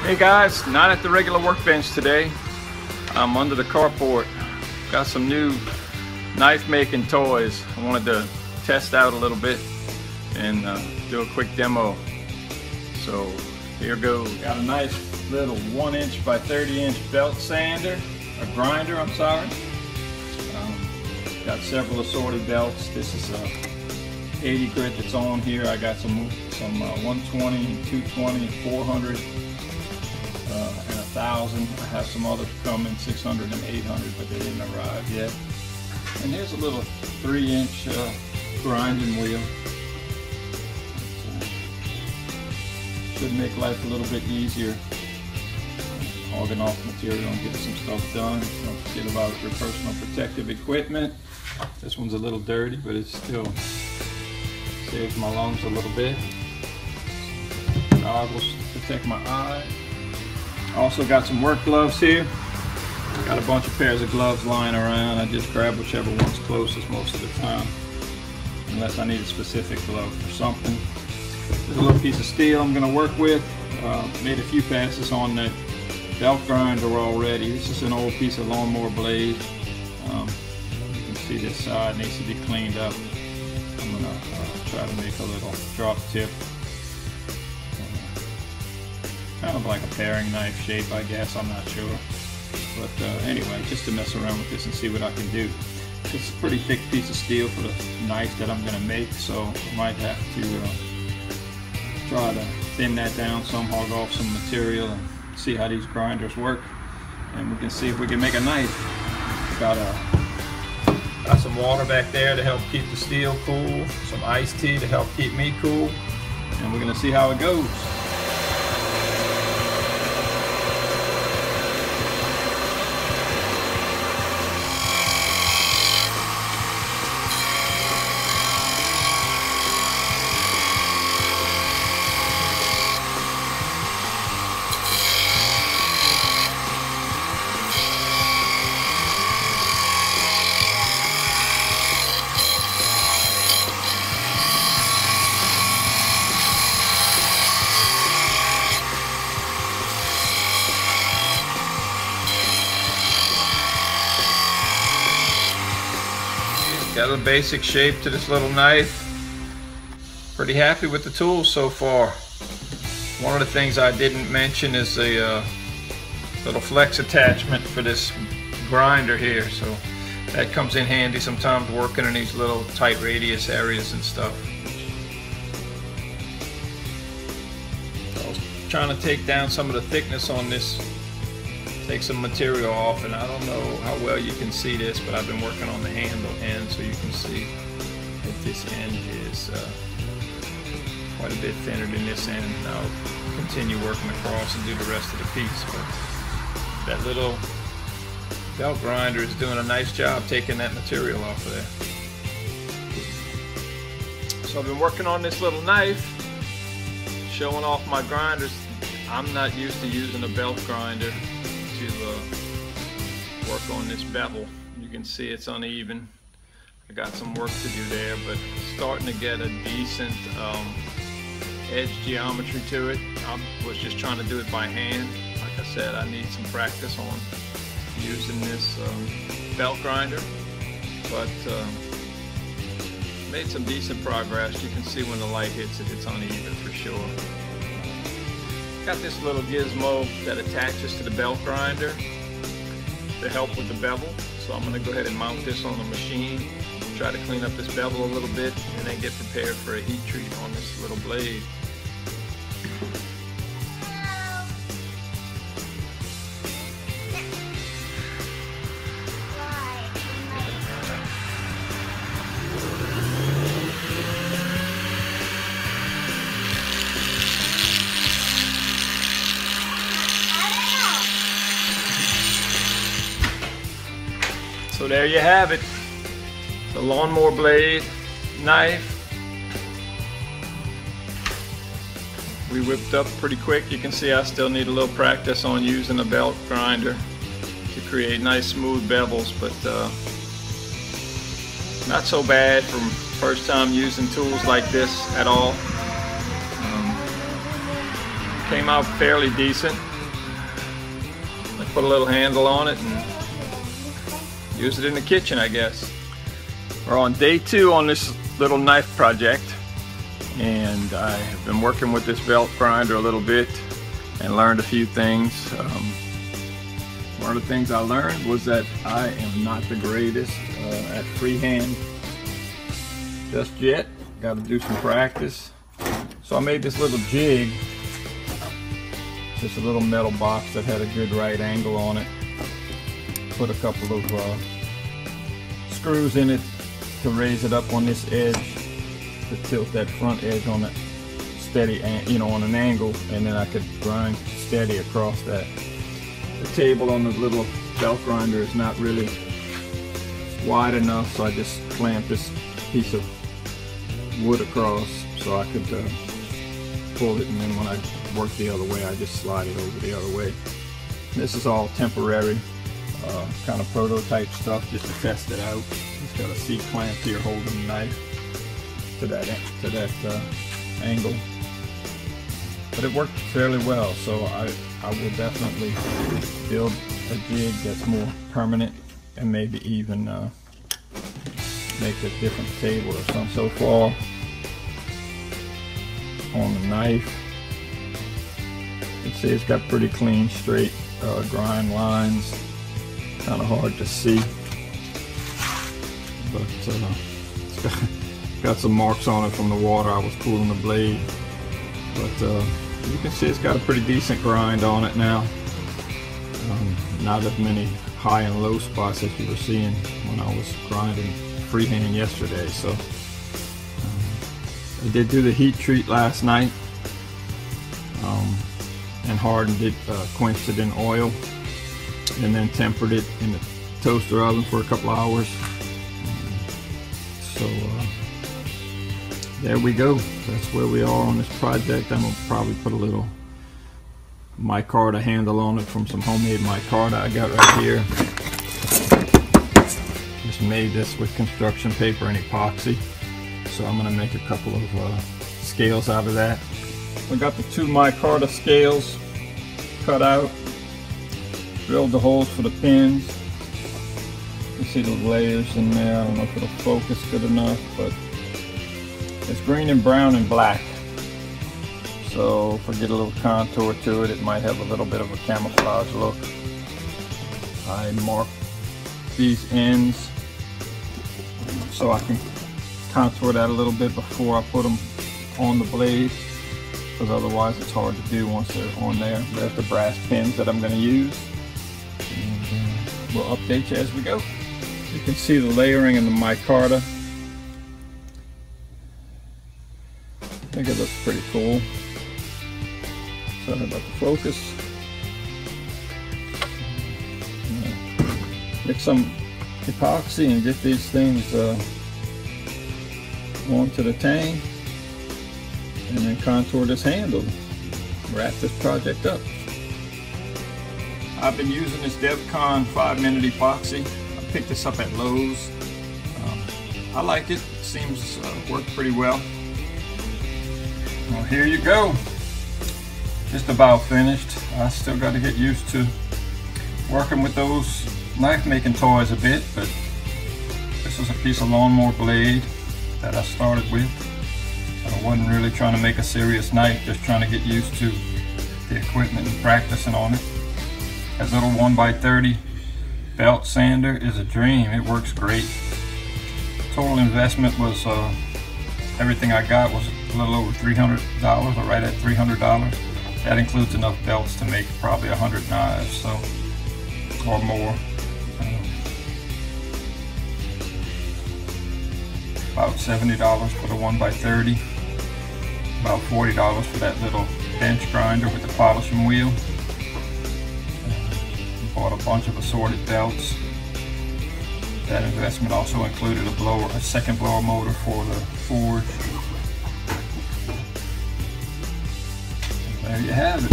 Hey guys, not at the regular workbench today. I'm under the carport. Got some new knife making toys. I wanted to test out a little bit and do a quick demo. So here goes. Got a nice little 1" by 30" belt sander, a grinder, I'm sorry. Got several assorted belts. This is a 80 grit that's on here. I got some 120, 220, 400. And 1,000. I have some others coming, 600 and 800, but they didn't arrive yet. And here's a little 3" grinding wheel. Should make life a little bit easier. Hogging off material and getting some stuff done. Don't forget about your personal protective equipment. This one's a little dirty, but it still saves my lungs a little bit. Goggles to protect my eyes. Also got some work gloves here. Got a bunch of pairs of gloves lying around. I just grab whichever one's closest most of the time, unless I need a specific glove for something. There's a little piece of steel I'm going to work with. Made a few passes on that belt grinder already. This is an old piece of lawnmower blade. You can see this side needs to be cleaned up. I'm going to try to make a little drop tip. Kind of like a paring knife shape, I guess, I'm not sure. But anyway, just to mess around with this and see what I can do. It's a pretty thick piece of steel for the knife that I'm going to make, so I might have to try to thin that down some, hog off some material, and see how these grinders work. And we can see if we can make a knife. Got some water back there to help keep the steel cool, some iced tea to help keep me cool, and we're going to see how it goes. Got a basic shape to this little knife. Pretty happy with the tools so far. One of the things I didn't mention is a little flex attachment for this grinder here. So that comes in handy sometimes working in these little tight radius areas and stuff. I was trying to take down some of the thickness on this, take some material off, and I don't know how well you can see this, but I've been working on the handle end, so you can see that this end is quite a bit thinner than this end. And I'll continue working across and do the rest of the piece. But that little belt grinder is doing a nice job taking that material off of there. So I've been working on this little knife, showing off my grinders. I'm not used to using a belt grinder to work on this bevel. You can see it's uneven. I got some work to do there, but starting to get a decent edge geometry to it. I was just trying to do it by hand. Like I said, I need some practice on using this belt grinder, but made some decent progress. You can see when the light hits it, it's uneven for sure. Got this little gizmo that attaches to the belt grinder to help with the bevel. So I'm going to go ahead and mount this on the machine, try to clean up this bevel a little bit, and then get prepared for a heat treat on this little blade. So there you have it, the lawnmower blade knife. We whipped up pretty quick. You can see I still need a little practice on using a belt grinder to create nice smooth bevels, but not so bad from first time using tools like this at all. Came out fairly decent. put a little handle on it and use it in the kitchen, I guess. We're on day 2 on this little knife project, and I have been working with this belt grinder a little bit and learned a few things. One of the things I learned was that I am not the greatest at freehand just yet. Got to do some practice. So I made this little jig, just a little metal box that had a good right angle on it. Put a couple of screws in it to raise it up on this edge, to tilt that front edge on it steady, you know, on an angle, and then I could grind steady across that. The table on the little belt grinder is not really wide enough, so I just clamped this piece of wood across so I could pull it, and then when I work the other way, I just slide it over the other way. This is all temporary, kind of prototype stuff just to test it out. It's got a C-clamp here holding the knife to that angle, but it worked fairly well. So I will definitely build a jig that's more permanent and maybe even make a different table or something. So far on the knife, you can see it's got pretty clean, straight grind lines. Kind of hard to see, but it's got some marks on it from the water I was pulling the blade. But you can see it's got a pretty decent grind on it now. Not as many high and low spots as you were seeing when I was grinding freehand yesterday. So I did do the heat treat last night and hardened it, quenched it in oil, and then tempered it in the toaster oven for a couple hours. So there we go. That's where we are on this project. I'm gonna probably put a little micarta handle on it from some homemade micarta I got right here. Just made this with construction paper and epoxy. So I'm gonna make a couple of scales out of that. I got the 2 micarta scales cut out. Drilled the holes for the pins. You can see the layers in there. I don't know if it'll focus good enough, but it's green and brown and black. So if I get a little contour to it, it might have a little bit of a camouflage look. I mark these ends so I can contour that a little bit before I put them on the blade, because otherwise it's hard to do once they're on there. There's the brass pins that I'm going to use. And we'll update you as we go. You can see the layering in the micarta. I think it looks pretty cool. Sorry about the focus. Mix some epoxy and get these things onto the tang, and then contour this handle. Wrap this project up. I've been using this DevCon 5-minute epoxy. I picked this up at Lowe's. I like it. It seems to work pretty well. Well, here you go. Just about finished. I still got to get used to working with those knife making toys a bit, but this is a piece of lawnmower blade that I started with. I wasn't really trying to make a serious knife, just trying to get used to the equipment and practicing on it. That little 1x30 belt sander is a dream. It works great. Total investment was, everything I got was a little over $300, or right at $300. That includes enough belts to make probably 100 knives, so, or more. About $70 for the 1x30. About $40 for that little bench grinder with the polishing wheel. Bought a bunch of assorted belts. That investment also included a second blower motor for the forge. And there you have it.